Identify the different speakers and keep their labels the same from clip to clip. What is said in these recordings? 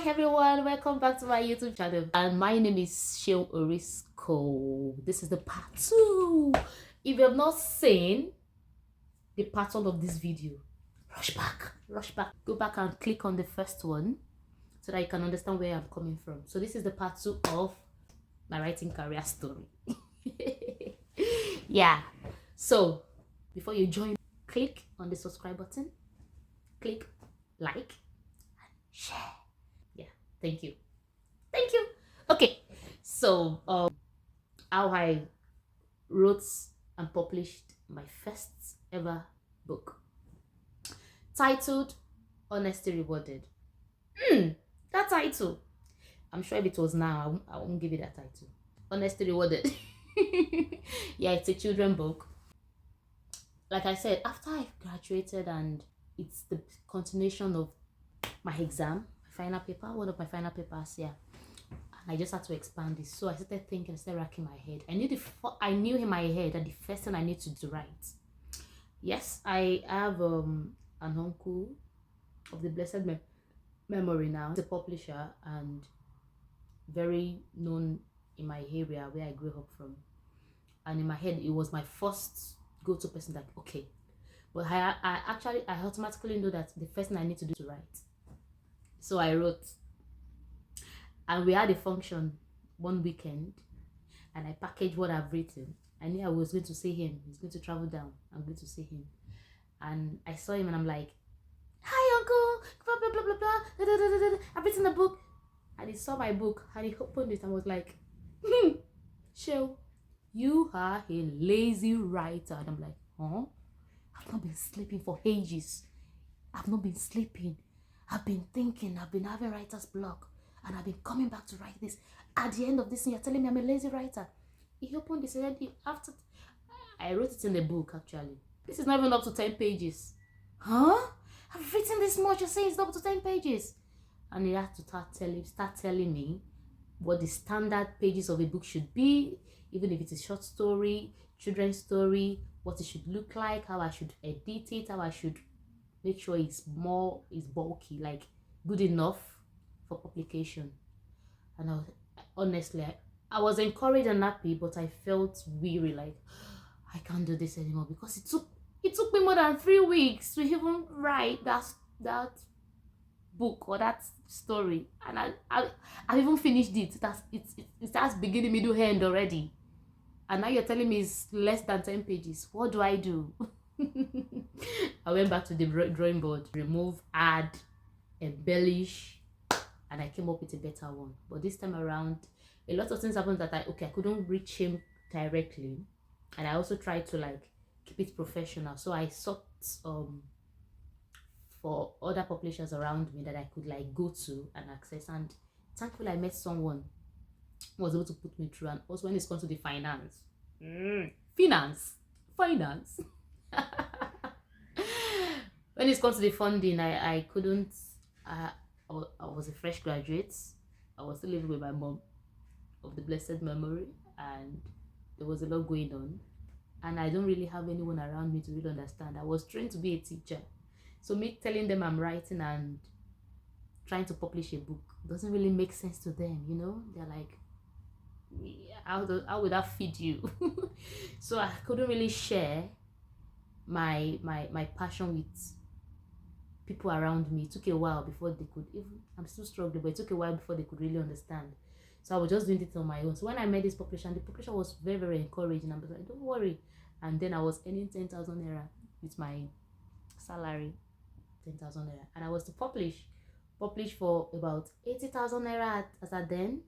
Speaker 1: Hi everyone, welcome back to my YouTube channel, and my name is Sheil Orisco. This is the part 2. If you have not seen the part 1 of this video, rush back, go back and click on the first one so that you can understand where I'm coming from. So this is the part 2 of my writing career story. Yeah, so before you join, click on the subscribe button, click like, share. Yeah, thank you. Okay, so how I wrote and published my first ever book, titled Honesty Rewarded. That title, I'm sure if it was now, I won't give it that title. Honesty Rewarded. Yeah, it's a children's book. Like I said, after I graduated, and it's the continuation of my exam, my final paper, one of my final papers, yeah. And I just had to expand this. So I started thinking, I started racking my head. I knew in my head that the first thing I need to do right. Yes, I have an uncle of the blessed memory now. He's a publisher and very known in my area where I grew up from. And in my head, it was my first go-to person that, okay. But I automatically know that the first thing I need to do is to write. So I wrote. And we had a function one weekend, and I packaged what I've written. I knew I was going to see him. He's going to travel down. I'm going to see him. And I saw him and I'm like, "Hi, uncle, blah, blah, blah, blah, blah. Da, da, da, da, da. I've written a book." And he saw my book and he opened it and was like, "Sheil, you are a lazy writer." And I'm like, "Huh? I've not been sleeping for ages. I've not been sleeping. I've been thinking. I've been having writer's block. And I've been coming back to write this. At the end of this, you're telling me I'm a lazy writer." He opened this and after I wrote it in the book, actually. This is not even up to 10 pages. Huh? I've written this much, you're saying it's not up to 10 pages. And he had to start telling me what the standard pages of a book should be, even if it's a short story, children's story, what it should look like, how I should edit it, how I should make sure it's bulky, like good enough for publication. And honestly, I was encouraged and happy, but I felt weary, like I can't do this anymore, because it took me more than 3 weeks to even write that book or that story, and I even finished it. It starts beginning, middle, end already, and now you're telling me it's less than 10 pages. What do I do? I went back to the drawing board, remove, add, embellish, and I came up with a better one. But this time around, a lot of things happened that I couldn't reach him directly, and I also tried to like keep it professional. So I sought for other publishers around me that I could like go to and access, and thankfully I met someone who was able to put me through. And also when it's come to the finance, finance. When it's come to the funding, I couldn't. I was a fresh graduate. I was still living with my mom of the blessed memory, and there was a lot going on, and I don't really have anyone around me to really understand. I was trained to be a teacher, so me telling them I'm writing and trying to publish a book doesn't really make sense to them, you know. They're like, how would that feed you? So I couldn't really share my passion with people around me. It took a while before they could even, I'm still struggling, but it took a while before they could really understand. So I was just doing it on my own. So when I met this publisher, and the publisher was very, very encouraging. I was like, "Don't worry." And then I was earning 10,000 naira with my salary, 10,000 naira. And I was to publish for about 80,000 naira as at then.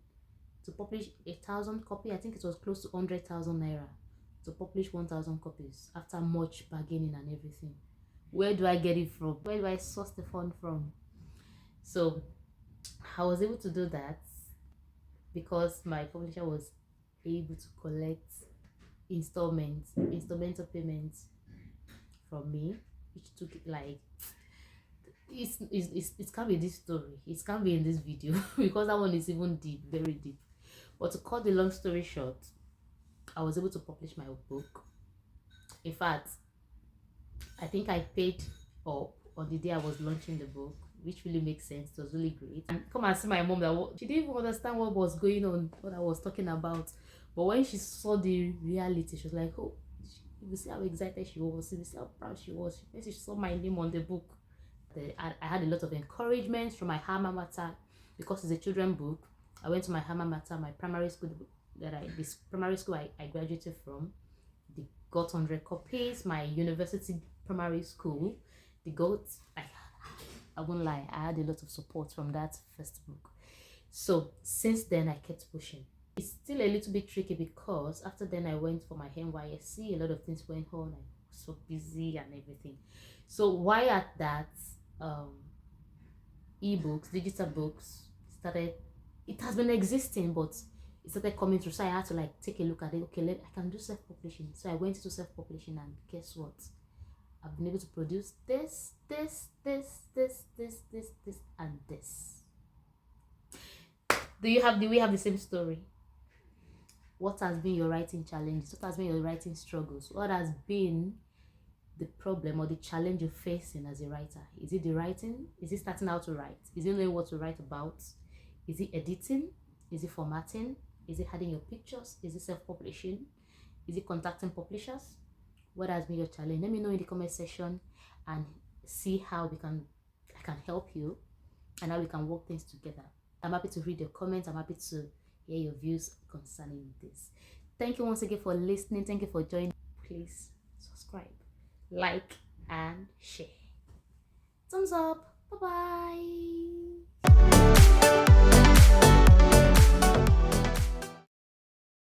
Speaker 1: To publish 1,000 copy, I think it was close to 100,000 naira. To publish 1,000 copies after much bargaining and everything. Where do I get it from? Where do I source the fund from? So I was able to do that because my publisher was able to collect installmental payments from me, which took like it can't be this story. It can't be in this video because that one is even deep, very deep. But to cut the long story short, I was able to publish my book. In fact, I think I paid up on the day I was launching the book. which really makes sense. It was really great. And come and see my mom, she didn't even understand what was going on, what I was talking about. But when she saw the reality, she was like, oh, you see how excited she was, you see how proud she was. When she saw my name on the book, I had a lot of encouragement from my alma mater because it's a children's book. I went to my alma mater, my primary school this primary school I graduated from. They got 100 copies. My university primary school, they got, I won't lie, I had a lot of support from that first book. So since then, I kept pushing. It's still a little bit tricky because after then I went for my NYSC. A lot of things went on. I was so busy and everything. So why at that, ebooks, digital books started. It has been existing, but it started coming through. So I had to like take a look at it. Okay, I can do self-publishing. So I went into self-publishing, and guess what? I've been able to produce this, and this. Do we have the same story? What has been your writing challenges? What has been your writing struggles? What has been the problem or the challenge you're facing as a writer? Is it the writing? Is it starting out to write? Is it knowing what to write about? Is it editing? Is it formatting? Is it adding your pictures? Is it self-publishing? Is it contacting publishers? What has been your challenge? Let me know in the comment section and see how I can help you and how we can work things together. I'm happy to read your comments. I'm happy to hear your views concerning this. Thank you once again for listening. Thank you for joining. Please subscribe, like, and share. Thumbs up.